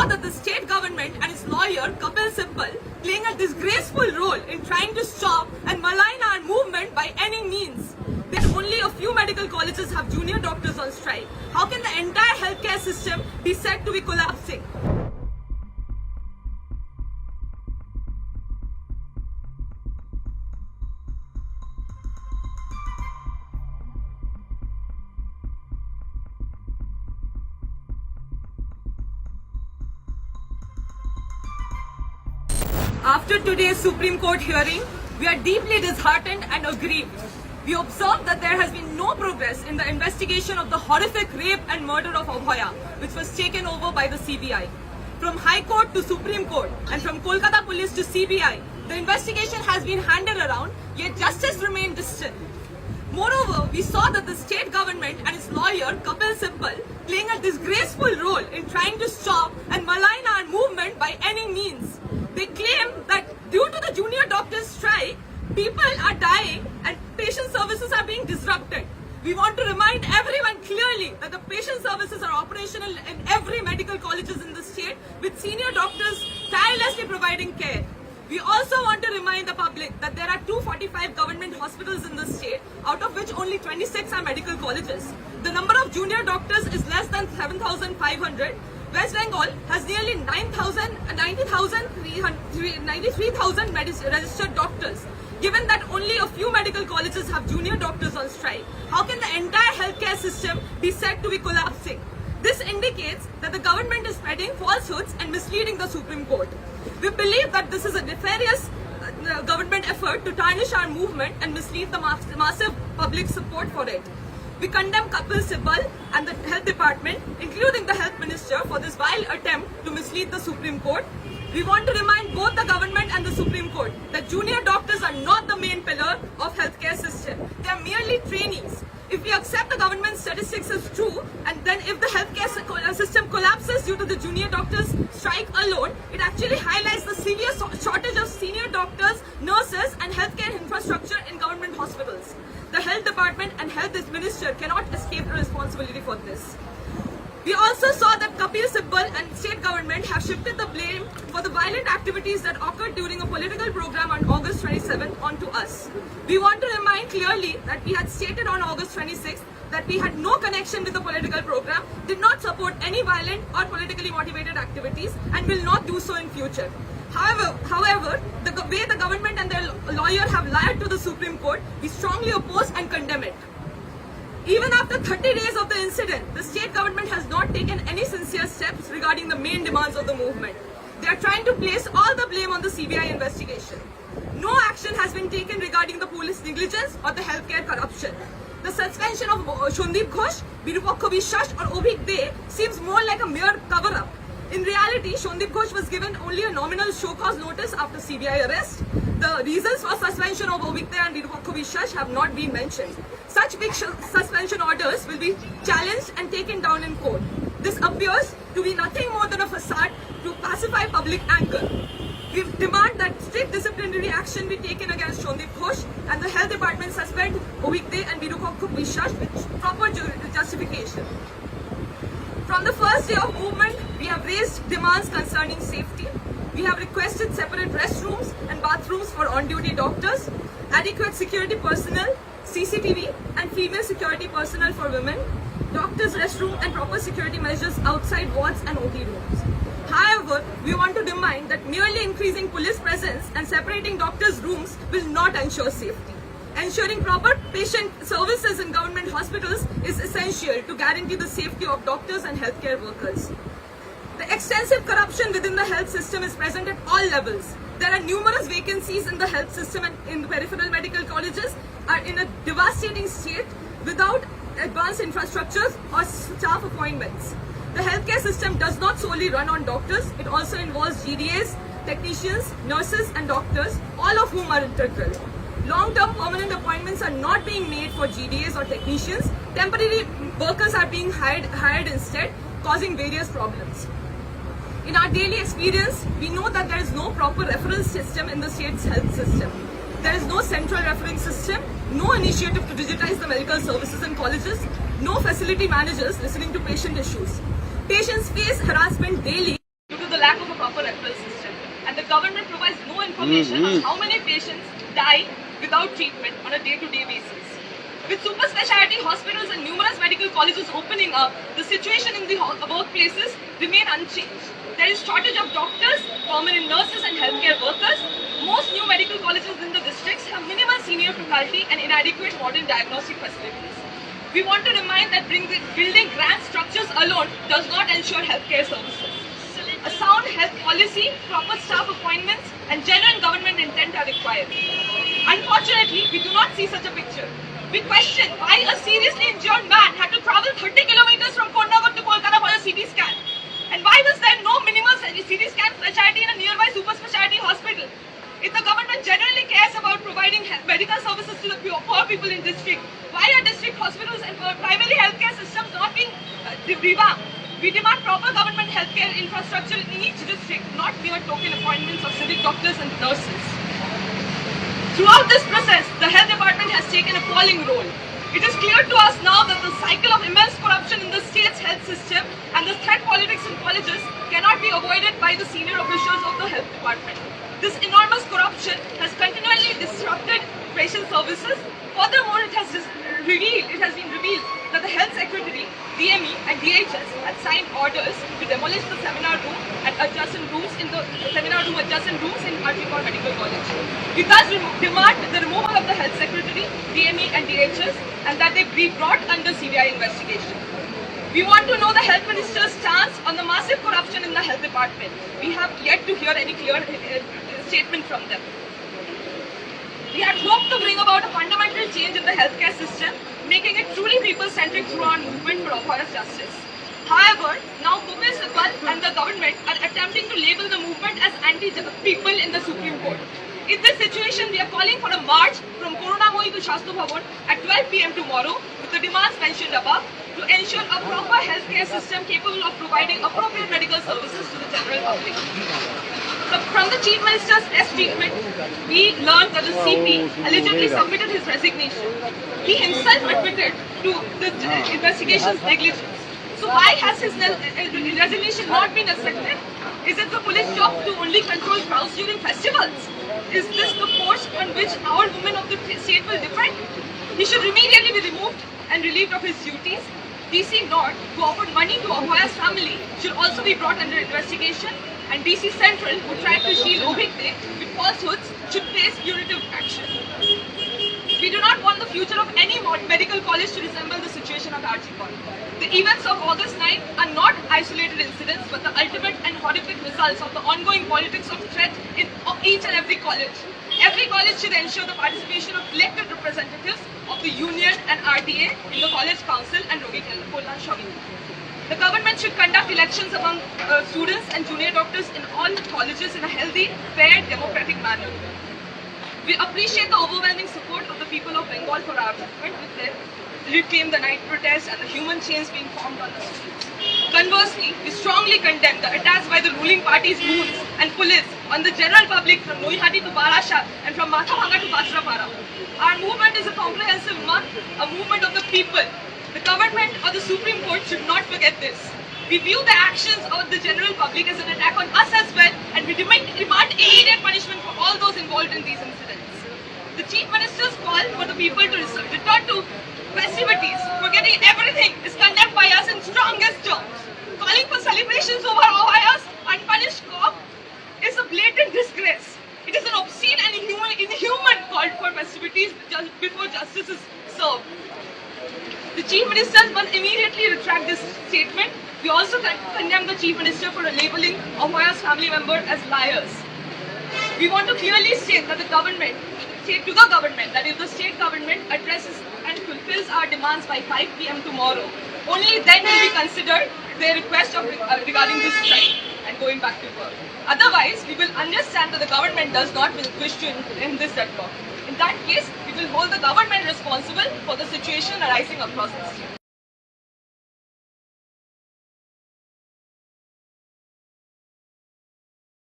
saw that the state government and its lawyer Kapil Sibal playing a disgraceful role in trying to stop and malign our movement by any means. That only a few medical colleges have junior doctors on strike. How can the entire healthcare system be said to be collapsing? After today's Supreme Court hearing, we are deeply disheartened and aggrieved. We observe that there has been no progress in the investigation of the horrific rape and murder of Abhaya, which was taken over by the CBI. From High Court to Supreme Court and from Kolkata Police to CBI, the investigation has been handed around, yet justice remained distant. Moreover, we saw that the state government and its lawyer Kapil Sibal playing a disgraceful role in trying to stop and malign our movement by any means. They claim that due to the junior doctors' strike, people are dying and patient services are being disrupted. We want to remind everyone clearly that the patient services are operational in every medical colleges in the state, with senior doctors tirelessly providing care. We also want to remind the public that there are 245 government hospitals in the state, out of which only 26 are medical colleges. The number of junior doctors is less than 7,500. West Bengal has nearly 93,000 registered doctors. Given that only a few medical colleges have junior doctors on strike, how can the entire healthcare system be said to be collapsing? This indicates that the government is spreading falsehoods and misleading the Supreme Court. We believe that this is a nefarious government effort to tarnish our movement and mislead the massive public support for it. We condemn Kapil Sibal and the Health Department, including the Health Minister, for this vile attempt to mislead the Supreme Court. We want to remind both the government and the Supreme Court that junior doctors are not the main pillar of healthcare system. They are merely trainees. If we accept the government statistics as true, and then if the healthcare system collapses due to the junior doctors' strike alone, it actually highlights the severe shortage of senior doctors, nurses, and healthcare infrastructure in government hospitals. The Health Department and Health Minister cannot escape the responsibility for this. We also saw that Kapil Sibal and state government have shifted the blame for the violent activities that occurred during a political program on August 27th onto us. We want to remind clearly that we had stated on August 26th that we had no connection with the political program, did not support any violent or politically motivated activities, and will not do so in future. However, the way the government and their lawyer have lied to the Supreme Court, we strongly oppose and condemn it. Even after 30 days of the incident, the state government has not taken any sincere steps regarding the main demands of the movement. They are trying to place all the blame on the CBI investigation. No action has been taken regarding the police negligence or the healthcare corruption. The suspension of Shondip Ghosh, Virupakha Vishwas or Obhik De seems more like a mere cover-up. In reality, Shondip Ghosh was given only a nominal show-cause notice after CBI arrest. The reasons for suspension of Obhik De and Virupakha Vishwas have not been mentioned. Such big suspension orders will be challenged and taken down in court. This appears to be nothing more than a facade to pacify public anger. We demand that strict disciplinary action be taken against Shondip Ghosh and the Health Department suspend Obhik De and Virupakha Vishwas with proper justification. From the first day of movement, we have raised demands concerning safety. We have requested separate restrooms and bathrooms for on-duty doctors, adequate security personnel, CCTV and female security personnel for women, doctors' restroom and proper security measures outside wards and OT rooms. However, we want to remind that merely increasing police presence and separating doctors' rooms will not ensure safety. Ensuring proper patient services in government hospitals is essential to guarantee the safety of doctors and healthcare workers. The extensive corruption within the health system is present at all levels. There are numerous vacancies in the health system and in the peripheral medical colleges are in a devastating state without advanced infrastructures or staff appointments. The healthcare system does not solely run on doctors, it also involves GDAs, technicians, nurses and doctors, all of whom are integral. Long-term permanent appointments are not being made for GDAs or technicians. Temporary workers are being hired instead, causing various problems. In our daily experience, we know that there is no proper reference system in the state's health system. There is no central reference system, no initiative to digitize the medical services in colleges, no facility managers listening to patient issues. Patients face harassment daily due government provides no information on how many patients die without treatment on a day-to-day basis. With super specialty hospitals and numerous medical colleges opening up, the situation in the above places remain unchanged. There is shortage of doctors, permanent nurses and healthcare workers. Most new medical colleges in the districts have minimal senior faculty and inadequate modern diagnostic facilities. We want to remind that building grand structures alone does not ensure healthcare services. A sound health policy, proper staff appointments and genuine government intent are required. Unfortunately, we do not see such a picture. We question why a seriously injured man had to travel 30 kilometers from Kondagar to Kolkata for a CT scan. And why was there no minimal CT scan specialty in a nearby super specialty hospital? If the government generally cares about providing medical services to the poor people in district, why are district hospitals and primary healthcare systems not being revamped? We demand proper government healthcare infrastructure in each district, not mere token appointments of civic doctors and nurses. Throughout this process, the health department has taken a appalling role. It is clear to us now that the cycle of immense corruption in the state's health system and the threat politics in colleges cannot be avoided by the senior officials of the health department. This enormous corruption has continually disrupted patient services. Furthermore, it has been revealed that the health secretary, DME and DHS had signed orders to demolish the seminar room and adjacent rooms in Archicor Medical College. We thus demand the removal of the health secretary, DME and DHS and that they be brought under CBI investigation. We want to know the health minister's stance on the massive corruption in the health department. We have yet to hear any clear statement from them. We had hoped to bring about a fundamental change in the healthcare system, making it truly people-centric through our movement for Abhaya's justice. However, now Kopi Sibal and the government are attempting to label the movement as anti-people in the Supreme Court. In this situation, we are calling for a march from Karunamoyi to Shastri Bhavan at 12 p.m. tomorrow with the demands mentioned above to ensure a proper healthcare system capable of providing appropriate medical services to the general public. So from the Chief Minister's test treatment, we learned that the CP allegedly submitted his resignation. He himself admitted to the investigation's negligence. So why has his resignation not been accepted? Is it the police job to only control crowds during festivals? Is this the force on which our women of the state will depend? He should immediately be removed and relieved of his duties. DC North, who offered money to Abhaya's family, should also be brought under investigation. And DC Central, who tried to shield Obhikde with falsehoods, should face punitive action. We do not want the future of any medical college to resemble the situation at Archicor. The events of August 9 are not isolated incidents, but the ultimate and horrific results of the ongoing politics of threat in each and every college. Every college should ensure the participation of elected representatives of the union and RTA in the college council and Rogi Kollan Shavi. The government should conduct elections among students and junior doctors in all colleges in a healthy, fair, democratic manner. We appreciate the overwhelming support of the people of Bengal for our movement with them. Reclaim the night protests and the human chains being formed on the streets. Conversely, we strongly condemn the attacks by the ruling party's goons and police on the general public from Noihati to Barashat and from Mathapanga to Bajrapara. Our movement is a comprehensive one, a movement of the people. The government or the Supreme Court should not forget this. We view the actions of the general public as an attack on us as well, and we demand immediate punishment for all those involved in these incidents. The Chief Minister's call for the people to return to festivities, forgetting everything, is condemned by us in strongest terms. Calling for celebrations over Abhaya's unpunished cop is a blatant disgrace. It is an obscene and inhuman call for festivities before justice is served. The Chief Minister must immediately retract this statement. We also condemn the Chief Minister for labeling Abhaya's family member as liars. We want to clearly state that that if the state government addresses and fulfills our demands by 5 p.m. tomorrow, only then will we consider their request regarding this strike and going back to work. Otherwise, we will understand that the government does not wish to end this deadlock. In that case, we will hold the government responsible for the situation arising across the state.